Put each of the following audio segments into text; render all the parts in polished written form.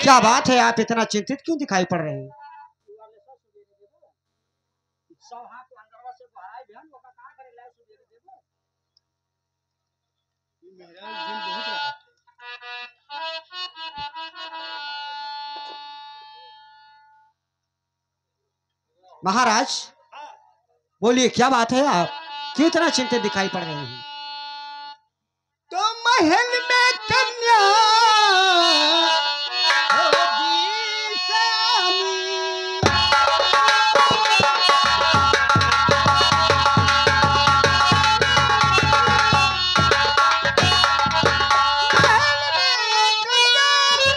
क्या बात है, आप इतना चिंतित क्यों दिखाई पड़ रहे हैं? महाराज बोलिए, क्या बात है, आप क्यों इतना चिंतित दिखाई पड़ रहे हैं? तो महल में कन्या होगी सयानी।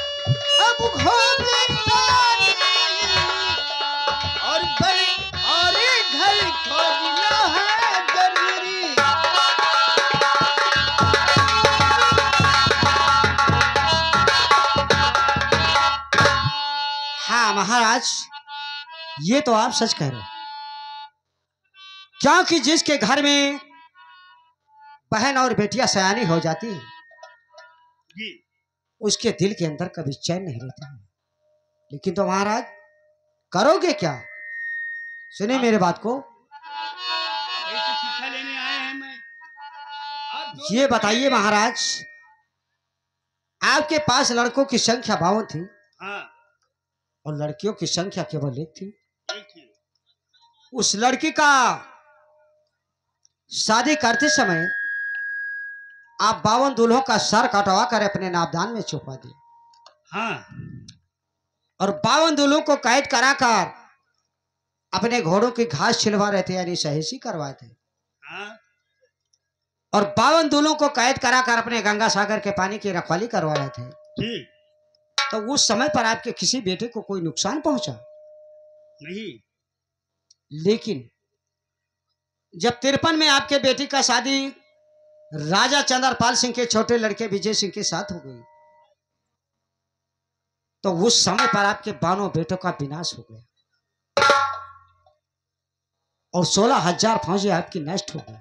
अब होगी सयानी और घर खोजना है जरूरी। हाँ महाराज, ये तो आप सच कह रहे हो, क्योंकि जिसके घर में बहन और बेटियां सयानी हो जाती है जी उसके दिल के अंदर कभी चैन नहीं रहता है। लेकिन तो महाराज करोगे क्या? सुनिए मेरे बात को, शिक्षा लेने आए हैं। मैं ये बताइए महाराज, आपके पास लड़कों की संख्या 52 थी। हाँ और लड़कियों की संख्या केवल 1 थी। एक थी। उस लड़की का शादी करते समय आप 52 दूल्हों का सर कटवा कर अपने नापदान में छुपा दिए। हाँ और 52 दूल्हों को कैद कराकर अपने घोड़ों की घास छिलवा रहे थे, यानी सहेसी करवाए थे। हाँ और 52 दूल्हों को कैद कराकर अपने गंगा सागर के पानी की रखवाली करवा रहे थे। ठीक तो उस समय पर आपके किसी बेटे को कोई नुकसान पहुंचा नहीं। लेकिन जब 53 में आपके बेटी का शादी राजा चंद्रपाल सिंह के छोटे लड़के विजय सिंह के साथ हो गई, तो उस समय पर आपके 52 बेटों का विनाश हो गया और 16,000 फौजी आपकी नष्ट हो गई।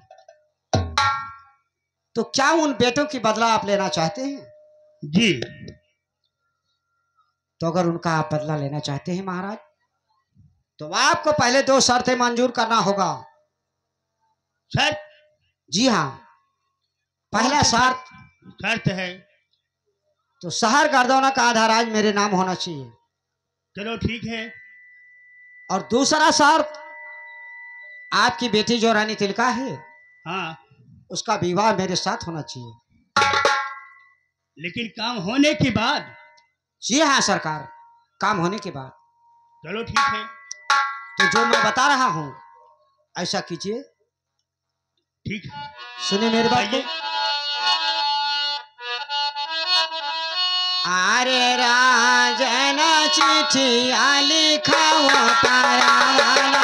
तो क्या उन बेटों की बदला आप लेना चाहते हैं? जी तो अगर उनका आप बदला लेना चाहते हैं महाराज, तो आपको पहले 2 शर्तें मंजूर करना होगा। शर्त? जी हाँ, पहला शर्त है। तो शहर गर्दौना का आधा राज मेरे नाम होना चाहिए। चलो ठीक है। और दूसरा शर्त, आपकी बेटी जो रानी तिलका है, हाँ उसका विवाह मेरे साथ होना चाहिए। लेकिन काम होने के बाद। जी हाँ सरकार, काम होने के बाद। चलो ठीक है। तो जो मैं बता रहा हूं ऐसा कीजिए। ठीक है, सुनिए मेरी बात को। अरे राजन चिट्ठिया लिखाओ तारावाला,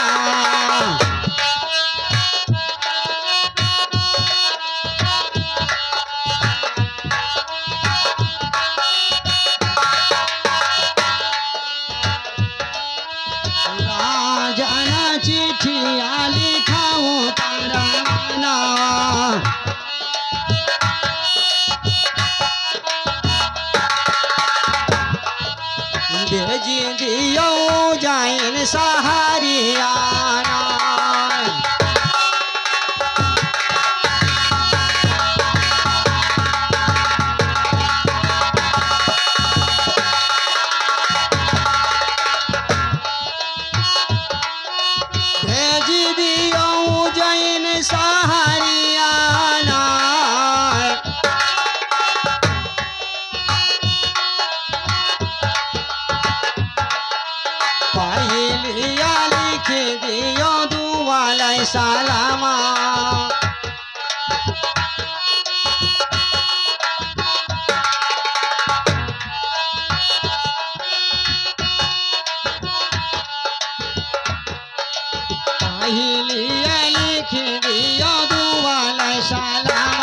राजन चिट्ठिया लिखाओ तारावाला, भेजी दियो जाइन सहारियाना। भेजी दियो जाइन सहारियाना। पहलिया लिख दियो दुआलै सलामा। पहलिया लिख दियो दुआलै सलामा।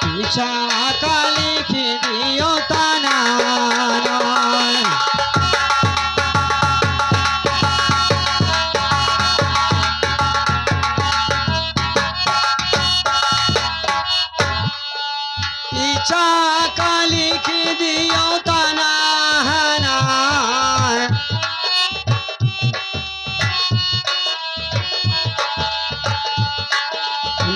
पीछा का लिख दियो ताना। काली की दियो तना हना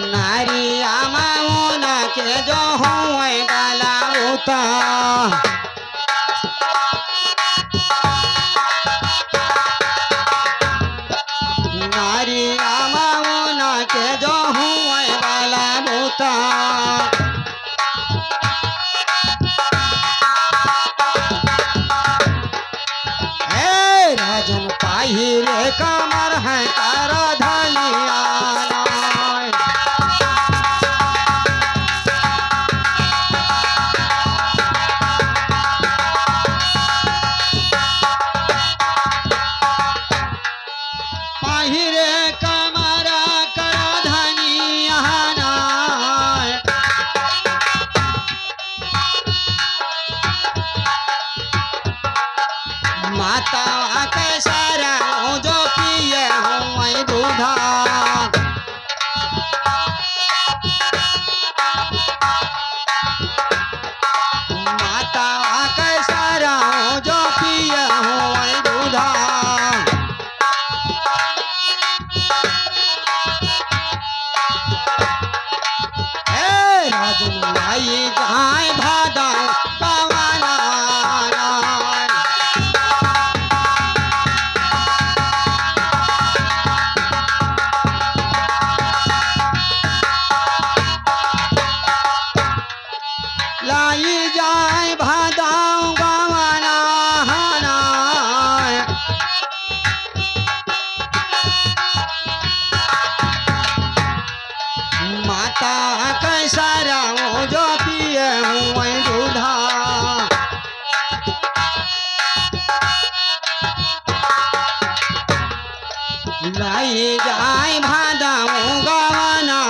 नारी आमाउना के जो हुए बाला उता नारी आमाउना के जो हुए बाला उता राजन पाहिरे कमर है कर धनिया पाहिरे कमर कर धनिया माता कैसारा जो पिए हुए दूधा माता कैसारा जो पिए हुए दूधा राजन लाई गाय भादा पवाना लाई जाए भादाओ गवाना माता कैसारा जो पिए हुए दूधा लाई जाए भादाओ गवाना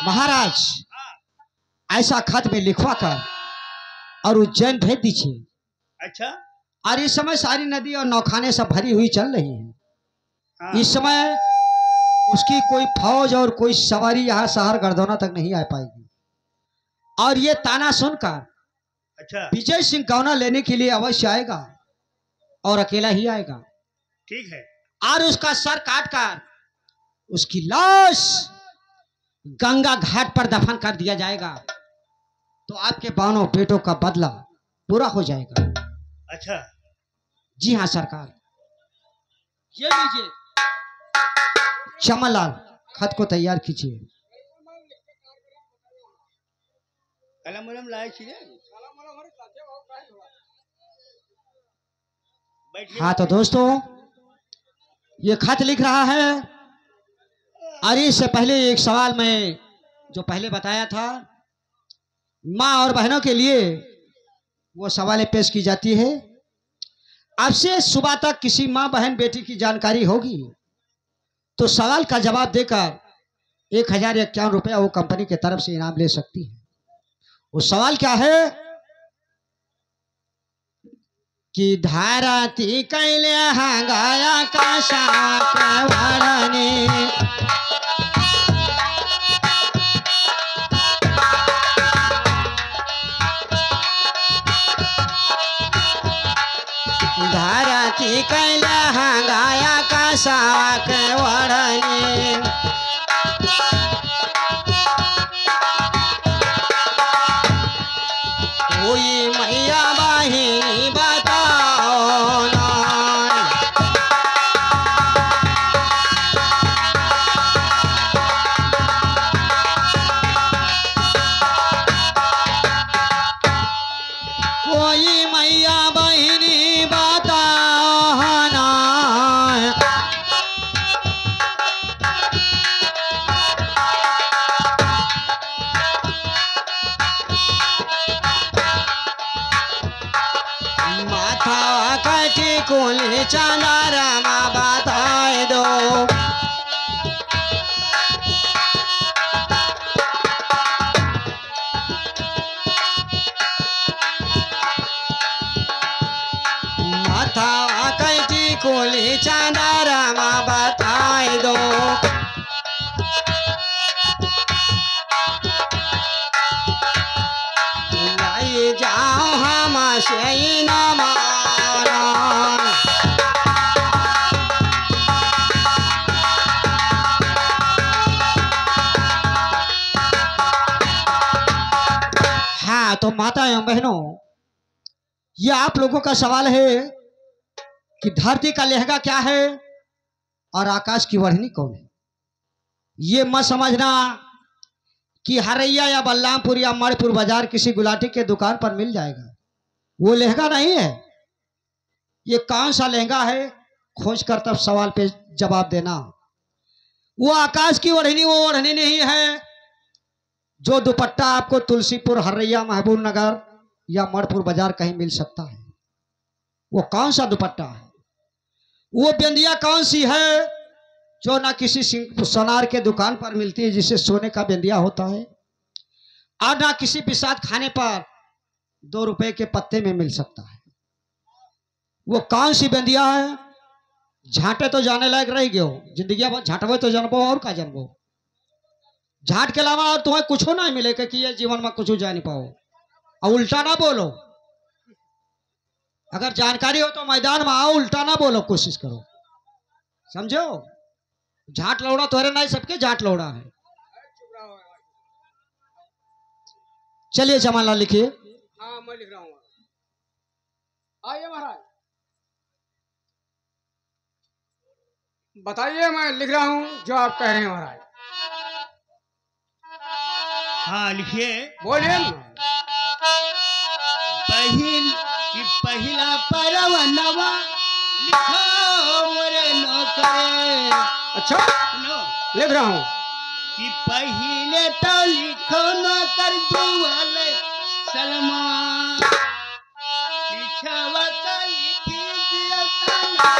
महाराज ऐसा खत में लिखवा कर और उज्जैन भेज दीजिए। अच्छा। और इस समय सारी नदी और नौखाने सब भरी हुई चल रही है। हाँ। इस समय उसकी कोई फौज और कोई सवारी यहाँ शहर गरदौना तक नहीं आ पाएगी। और ये ताना सुनकर अच्छा विजय सिंह गौना लेने के लिए अवश्य आएगा और अकेला ही आएगा। ठीक है। और उसका सर काट कर उसकी लाश गंगा घाट पर दफन कर दिया जाएगा तो आपके बानों बेटों का बदला पूरा हो जाएगा। अच्छा। जी हाँ सरकार। ये लीजिए चमनलाल, खत को तैयार कीजिए। कलम वलम लाए छिए? हाँ तो दोस्तों ये खत लिख रहा है। और इससे पहले एक सवाल मैं जो पहले बताया था, माँ और बहनों के लिए वो सवालें पेश की जाती है। अब से सुबह तक किसी माँ बहन बेटी की जानकारी होगी तो सवाल का जवाब देकर 1051 रुपया वो कंपनी की तरफ से इनाम ले सकती है। वो सवाल क्या है कि धाराती कैले हंगाया का साक वरने धाराती कैले हंगाया का साक वरने कोई मैया बहिनी बताओ ना। कोई मैया बहिनी बताओ ना। माथा कटी कुल चंदारमा बताए दो। बोली चांदारामा बताए दो। लाई जाओ हम से न माना। हाँ तो माता एवं बहनों, ये आप लोगों का सवाल है कि धरती का लहंगा क्या है और आकाश की वढ़नी कौन है। ये मत समझना कि हरैया या बलरामपुर या मणिपुर बाजार किसी गुलाटी के दुकान पर मिल जाएगा, वो लहंगा नहीं है। ये कौन सा लहंगा है, खोज कर तब सवाल पे जवाब देना। वो आकाश की ओढ़नी वो ओढ़नी नहीं है जो दुपट्टा आपको तुलसीपुर, हरैया, महबूब नगर या मणिपुर बाजार कहीं मिल सकता है। वो कौन सा दुपट्टा है, वो बिंदिया कौन सी है जो ना किसी सोनार के दुकान पर मिलती है जिसे सोने का बिंदिया होता है, और ना किसी प्रसाद खाने पर 2 रुपए के पत्ते में मिल सकता है। वो कौन सी बिंदिया है, झांटे तो जाने लायक रह गयो, जिंदगी अब झांटबो तो जानबो और का जानबो। झांट के अलावा और तुम्हें कुछ नहीं मिलेगा कि ये जीवन में कुछ जान पाओ। और उल्टा ना बोलो, अगर जानकारी हो तो मैदान में आओ, उल्टा ना बोलो, कोशिश करो, समझो। झाट लौड़ा तोहरे नहीं, सबके झाट लौड़ा है। चलिए जमाला लिखिए। हाँ मैं लिख रहा हूँ। आइए महाराज, बताइए, मैं लिख रहा हूँ जो आप कह रहे हैं महाराज। हाँ लिखिए। बोलिए ना। पहिला परवनवा लिखो मोरे नौकरे। अच्छा, नो लिख रहा हूँ। कि पहिले तो लिखो नौकर दुआले सलमान, पिछवा तो लिखी दिया तना।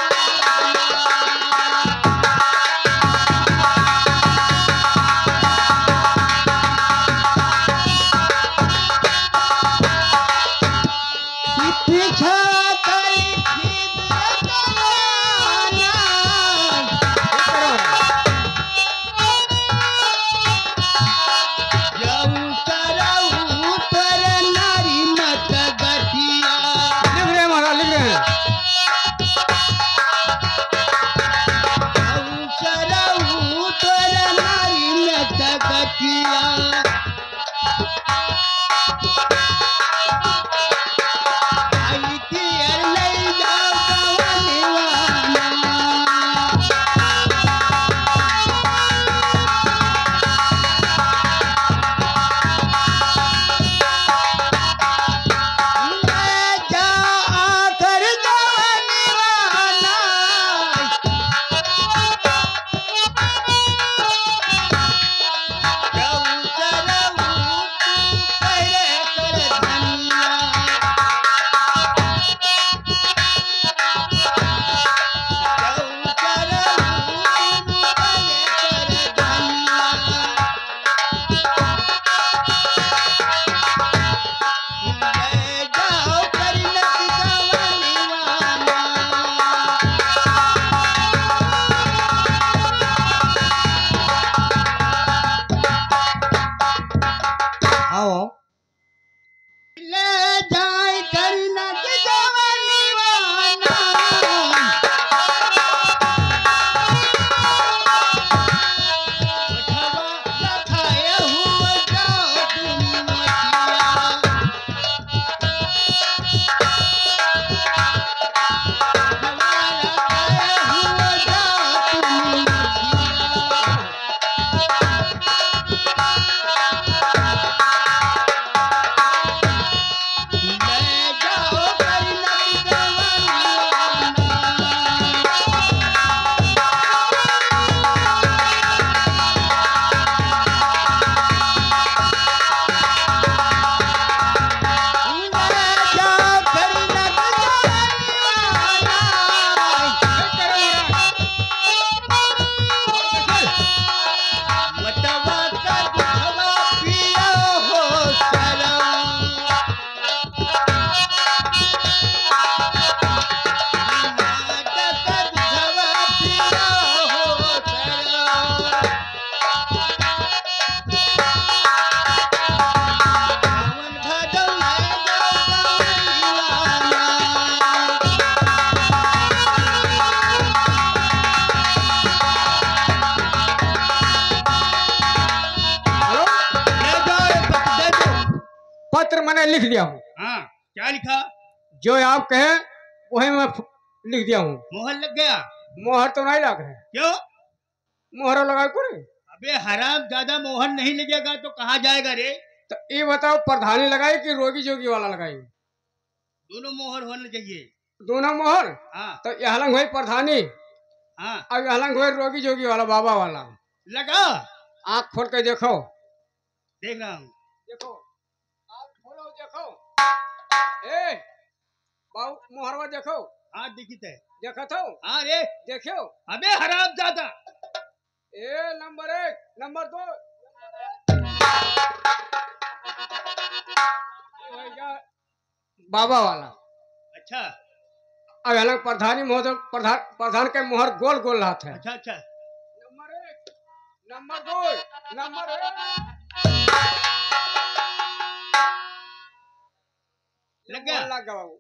मैं लिख दिया हूँ। हाँ, क्या लिखा? जो आप कहे वही मैं लिख दिया हूँ। मोहर लग गया? मोहर तो नहीं लग है। क्यों? मोहर लगा करे। अबे हराम ज्यादा मोहर नहीं लगेगा तो कहाँ जाएगा रे? तो ये बताओ प्रधानी लगाई कि रोगी जोगी वाला लगाई? दोनों मोहर होना चाहिए। दोनों मोहर। हाँ तो यह लंग हुई प्रधानी हाँ, और यह लंग हुई रोगी जोगी वाला बाबा वाला। लगा। आँख खोल के देखो। देख रहा हूँ। देखो आँख खोलो देखो। ए बाबू मोहरवा देखो। हाँ दिखित है। देखा तो? हाँ रे। देखो। अबे हराम ज्यादा। ए नंबर 1 नंबर 2 बाबा वाला। अच्छा अब अलग प्रधानी महोदय प्रधान के मोहर गोल गोल रहा था। अच्छा अच्छा। नंबर 1 नंबर 2 नंबर 1 लग गया? लग गया बाबू।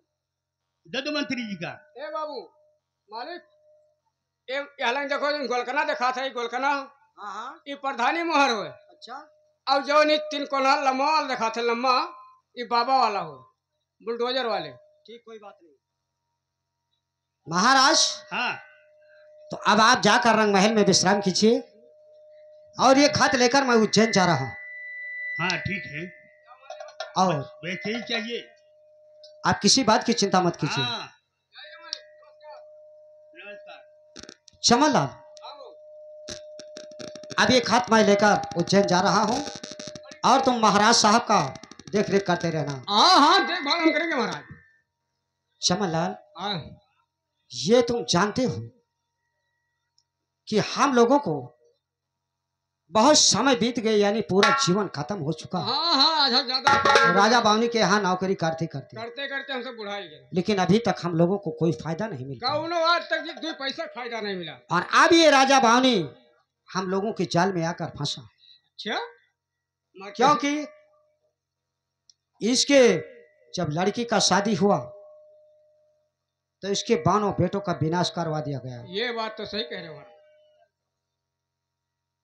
दद मंत्री जी का। ए बाबू मालिक ये अलग देखो गोलकना देखा था। ये गोलकना हाँ हाँ, ये प्रधानी मोहर हो। अच्छा अब जो नहीं 3 कोना लम्बा वाला देखा था लम्बा ये बाबा वाला हो बुलडोजर वाले। ठीक, कोई बात नहीं महाराज। हाँ तो अब आप जाकर रंग महल में विश्राम कीजिए और ये खत लेकर मैं उज्जैन जा रहा हूँ। हाँ ठीक है। और वैसे ही चाहिए। आप किसी बात की चिंता मत कीजिए। हाँ नमस्कार। चमनलाल, अब ये खत मैं लेकर उज्जैन जा रहा हूँ और तुम महाराज साहब का देख रेख करते रहना। हाँ हाँ देखभाल हम करेंगे महाराज। चमनलाल, हाँ ये तुम जानते हो कि हम लोगों को बहुत समय बीत गए, यानी पूरा जीवन खत्म हो चुका है। हाँ हाँ आधा ज्यादा राजा बावनी के यहाँ नौकरी करते करते, करते करते हमसे बुढ़ाई गए। लेकिन अभी तक हम लोगों को कोई फायदा नहीं मिल पाया। कौनो आज तक 2 पैसा फायदा नहीं मिला। और अब ये राजा बावनी हम लोगों के जाल में आकर फंसा, अच्छा क्योंकि इसके जब लड़की का शादी हुआ तो इसके बानों बेटों का विनाश करवा दिया गया ये बात तो सही कह रहे हो महाराज।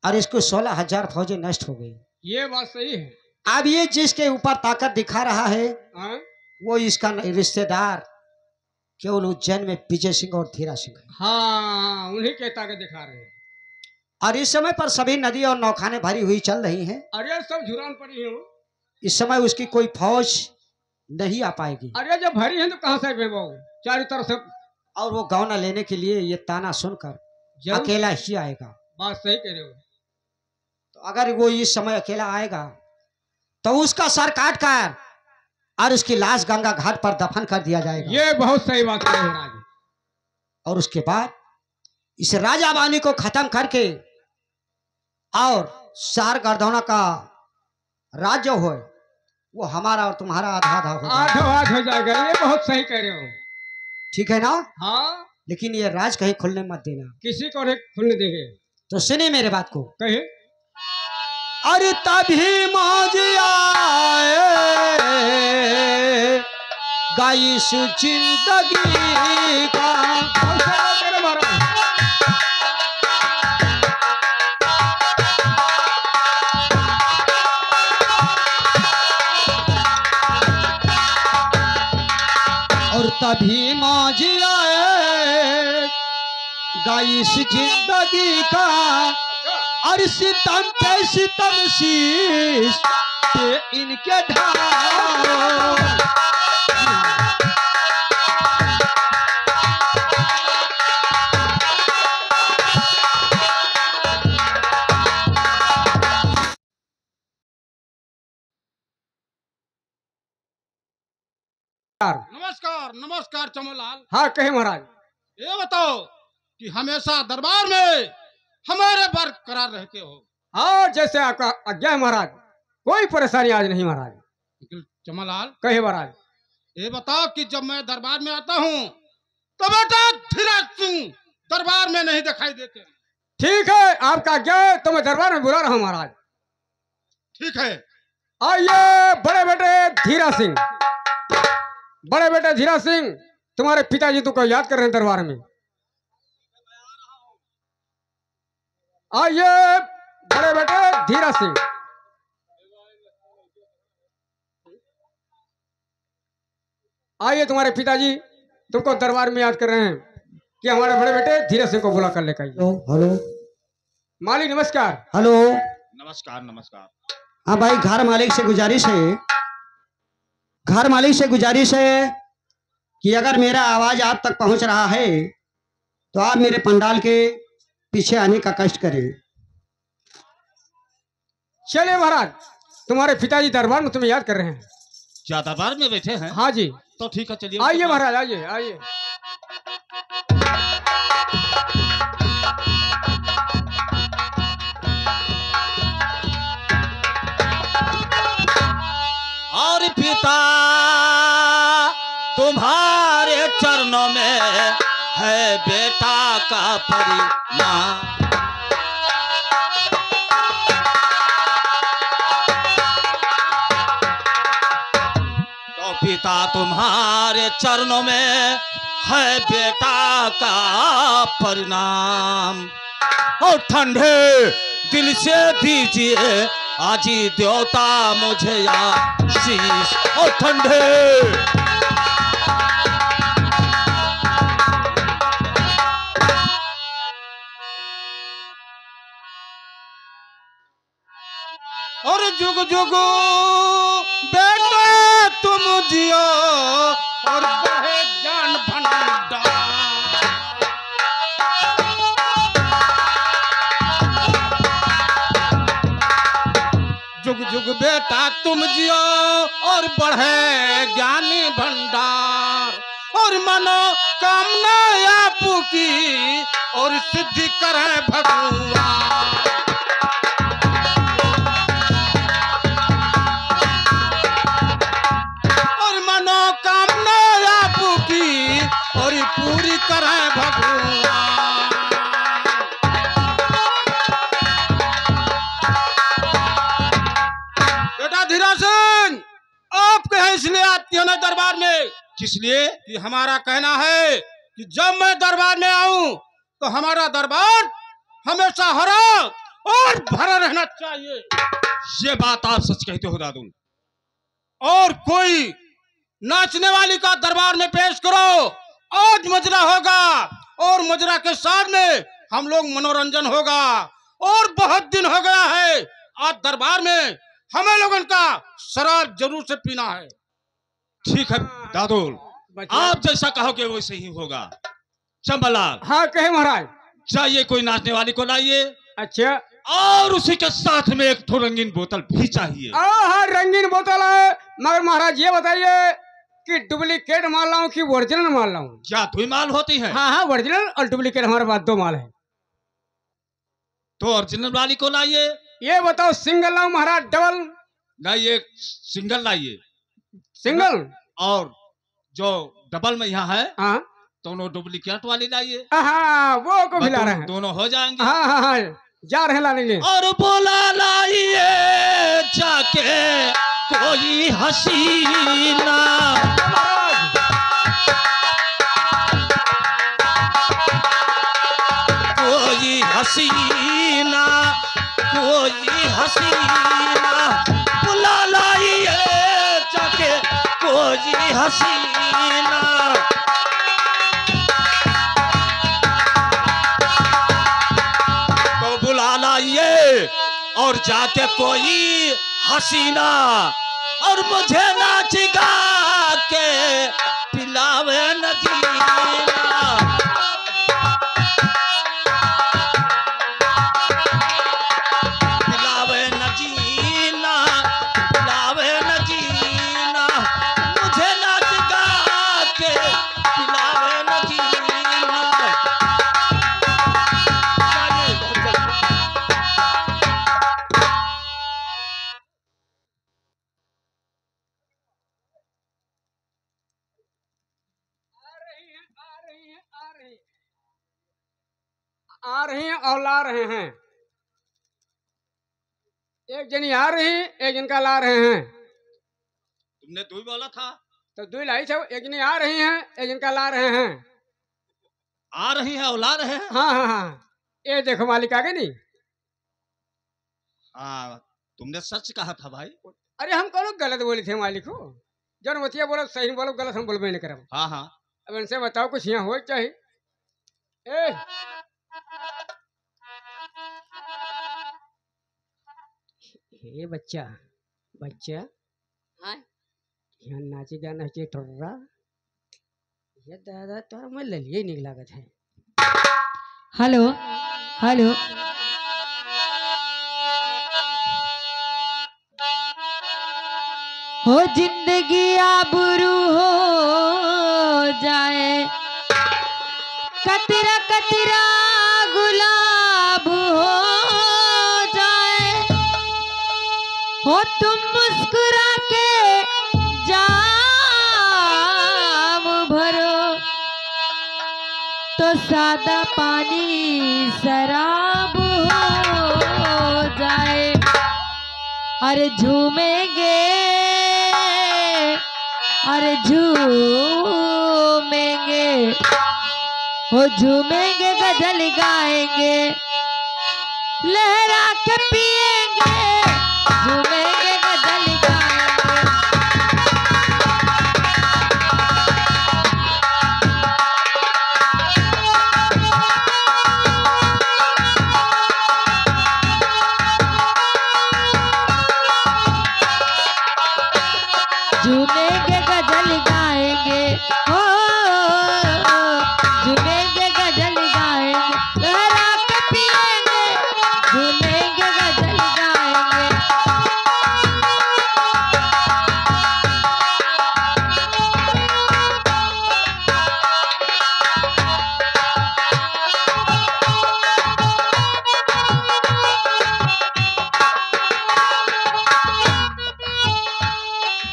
और इसको 16,000 फौजें नष्ट हो गई। ये बात सही है। अब ये जिसके ऊपर ताकत दिखा रहा है हाँ वो इसका रिश्तेदार केवल उज्जैन में विजय सिंह और धीरा सिंह है। हाँ उन्हीं के ताकत दिखा रहे हैं। और इस समय पर सभी नदी और नौखाने भरी हुई चल रही हैं। अरे सब झुरान पड़ी हो। इस समय उसकी कोई फौज नहीं आ पाएगी। अरे जब भरी है तो कहाँ से बेबो चारों तरफ से। और वो गौना लेने के लिए ये ताना सुनकर जरूर अकेला ही आएगा। बात सही कह रहे हो। तो अगर वो इस समय अकेला आएगा तो उसका सर काट कर और उसकी लाश गंगा घाट पर दफन कर दिया जाएगा। ये बहुत सही बात कह रहे हो महाराज। और उसके बाद इस राजा बानी को खत्म करके और सार गर्दौना का राज्य हो वो हमारा और तुम्हारा आधा आधा हो जाएगा। आधो आध हो जाएगा। ये बहुत सही कह रहे हो। ठीक है ना? हाँ लेकिन ये राज कहीं खुलने मत देना। किसी को नहीं खुलने देंगे। तो सुनिए मेरे बात को। कहे अरे तभी मौज आए गाइस जिंदगी का। और तभी मौज आए गाइस जिंदगी का। और सितम पे सितम शीश पे इनके ढाल। नमस्कार नमस्कार चमनलाल। हाँ कहे महाराज। ये बताओ कि हमेशा दरबार में हमारे बरकरार रहते हो। हाँ जैसे आपका आज्ञा है महाराज। कोई परेशानी आज नहीं महाराज। लेकिन चमनलाल कहे महाराज। ये बताओ कि जब मैं दरबार में आता हूँ तो बेटा धीरज सिंह दरबार में नहीं दिखाई देते। ठीक है आपका आज्ञा है तो मैं दरबार में बुला रहा हूँ महाराज। ठीक है। आइए बड़े बेटे धीरा सिंह। बड़े बेटे धीरा सिंह तुम्हारे पिताजी तुमको याद कर रहे हैं दरबार में। आइए बड़े बेटे धीरा सिंह। आइए, तुम्हारे पिताजी तुमको दरबार में याद कर रहे हैं कि हमारे बड़े बेटे धीरज सिंह को बुला कर लेकर आइए। हेलो हेलो मालिक नमस्कार। हेलो। नमस्कार नमस्कार। हाँ भाई, घर मालिक से गुजारिश है कि अगर मेरा आवाज आप तक पहुंच रहा है तो आप मेरे पंडाल के पीछे आने का कष्ट करें। चलिए महाराज, तुम्हारे पिताजी दरबार में तुम्हें याद कर रहे हैं। क्या दरबार में बैठे हैं? हाँ जी, तो ठीक है, चलिए। आइए महाराज, आइए आइए। और पिता तुम्हारे चरणों में है बेटा का परिणाम। तो पिता तुम्हारे चरणों में है बेटा का परिणाम। और ठंडे दिल से दीजिए आजी देवता मुझे आशीष। और ठंडे और जुग जुग बेटा तुम जियो और बढ़े ज्ञान भंडार। जुग जुग बेटा तुम जियो और बढ़े ज्ञानी भंडार। और मनो कामना आपकी और सिद्धि करे भगवान। और मनोकामना आपकी और पूरी करे भगवान। बेटा धीरज सिंह, आप कहे इसलिए आती हो ना दरबार में? किस लिए? कि हमारा कहना है कि जब मैं दरबार में आऊं तो हमारा दरबार हमेशा हरा और भरा रहना चाहिए। ये बात आप सच कहते हो दादू। और कोई नाचने वाली का दरबार में पेश करो। आज मुजरा होगा और मुजरा के साथ में हम लोग मनोरंजन होगा। और बहुत दिन हो गया है, आज दरबार में हमें लोगों का शराब जरूर से पीना है। ठीक है दादू, आप जैसा कहोगे वैसे ही होगा। चंबलाल, हाँ कहे महाराज। चाहिए कोई नाचने वाली को लाइए। अच्छा, और उसी के साथ में एक ठो रंगीन बोतल भी चाहिए। हाँ रंगीन बोतल है, मगर महाराज ये बताइए कि डुप्लीकेट माल लाऊं कि ओरिजिनल माल लाऊं? क्या दो माल होती है? हाँ हाँ, ओरिजिनल और डुप्लीकेट हमारे पास 2 माल है। तो ओरिजिनल वाली को लाइए। ये बताओ सिंगल लाऊं महाराज डबल? नहीं, एक सिंगल लाइए। सिंगल? और जो डबल में यहाँ है हाँ दोनों डुप्लीकेट वाली लाइए। हाँ, वो को भी ला रहे हैं। दोनों हो जाएंगे। हाँ हाँ हाँ, जा रहे हैं लाने के लिए। और बोला लाइए जाके कोई हसीना। कोई हसीना, कोई हसीना, बुला लाइए जाके कोई हसीना। तो बुला लाइए और जाके कोई हसीना, और मुझे नाच गा के पिलावे नगीना। पिलावे नगीना, पिलावे नगीना, मुझे नाच गा के पिलावे नगीना। चलिए, बहुत जल्दी। आ रही हैं और ला रहे हैं। एक जनी आ रही, एक जन का ला रहे हैं। तुमने दो ही बोला था। तो 2 लाई थे, एक जनी आ रही हैं, एक जन का ला रहे हैं। आ रही है और ला रहे हैं। हाँ हाँ हाँ, ये देखो मालिक आ गए नहीं। हाँ, तुमने सच कहा था भाई। अरे हम कौन गलत बोले थे मालिक को? जन मतिया बोलो सही बोलो गलत हम बोलबे नहीं करब। हाँ हाँ अब इनसे बताओ कुछ यहाँ हो चाहिए। ए हे बच्चा बच्चा हाँ यहाँ नाचे गाना चाहिए टोर्रा ये दादा तोर मैं ललिए नहीं लागत है। हेलो हेलो हो जिंदगी आबरू हो जाए कतरा कतरा गुलाब हो जाए हो तुम मुस्कुरा के जाम भरो तो सादा पानी शराब हो जाए। अरे झूमेंगे अरे झूमेंगे हो झूमेंगे गजल गाएंगे लहरा के पिएंगे झूमेंगे गजल गाएंगे। झूमेंगे गजल गाएंगे हो झूमेंगे गजल गाएंगे लहरा के पिएंगे झूमेंगे गजल गाएंगे।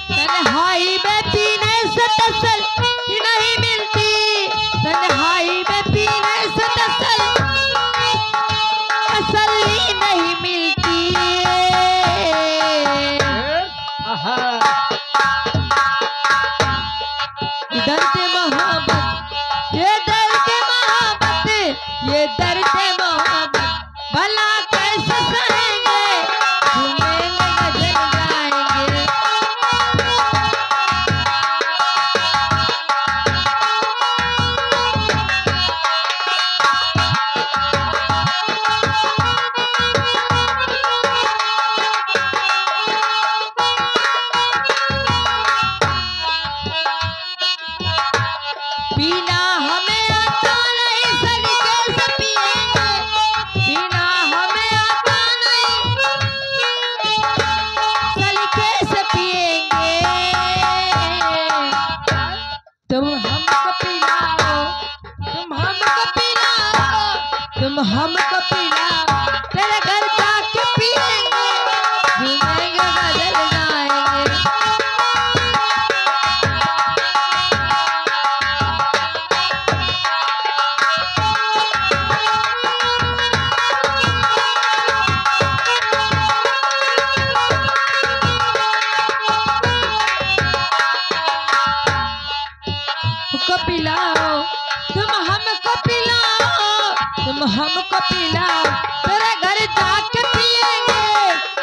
तन्हाई में पीने से तसल ही नहीं मिलती तन्हाई में पीने से तसल्ली नहीं मिलती। आहा दर्द मोहब्बत ये दर्द मोहब्बत ये दर्द मोहब्बत भला कैसे सहेंगे झूमेंगे गजल गाएंगे। पीना हमें आता नहीं सलीके से पिएंगे पीना हमें आता नहीं सलीके से पिएंगे। तुम हमको पिलाओ तुम हमको पिलाओ तुम हमको पिलाओ तेरे घर जाके पिएंगे झूमेंगे गजल गाएंगे। हमको पिलाओ तुम हमको पिलाओ तुम हमको पिलाओ तेरे घर जाके पिएंगे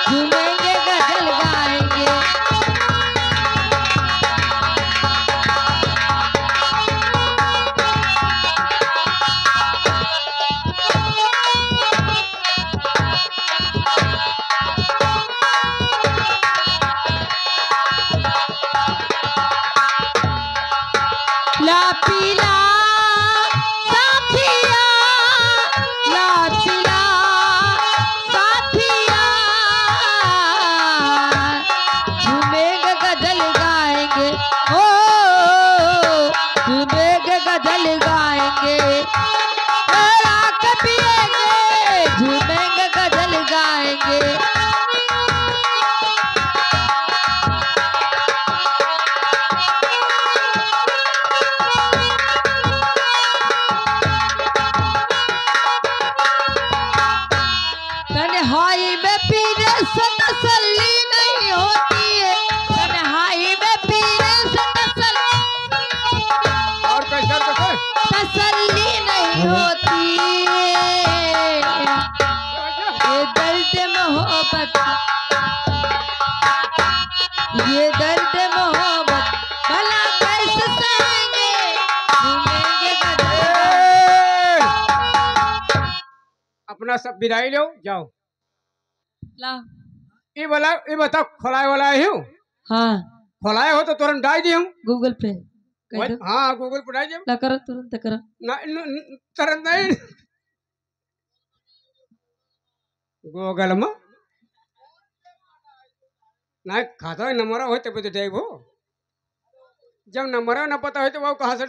झूमेंगे गजल गाएंगे। ला पीला साथिया ला पीला साथिया झूमेंगे गजल गाएंगे ओ झूमेंगे गजल गाएंगे लहरा के पिएंगे झूमेंगे गजल गाएंगे। अपना सब विदाई लो जाओ। ला ये बताओ खोलाए वाला है हूँ हाँ खोलाए हो तो तुरंत डाल दी हम। गूगल पे कह दो हाँ गूगल पर डाल दियो। ला करो तुरंत करो तुरंत नहीं गूगल में नहीं खाता नंबर हो तो डाइब हो जब नंबर न पता हो तो वो कहाँ से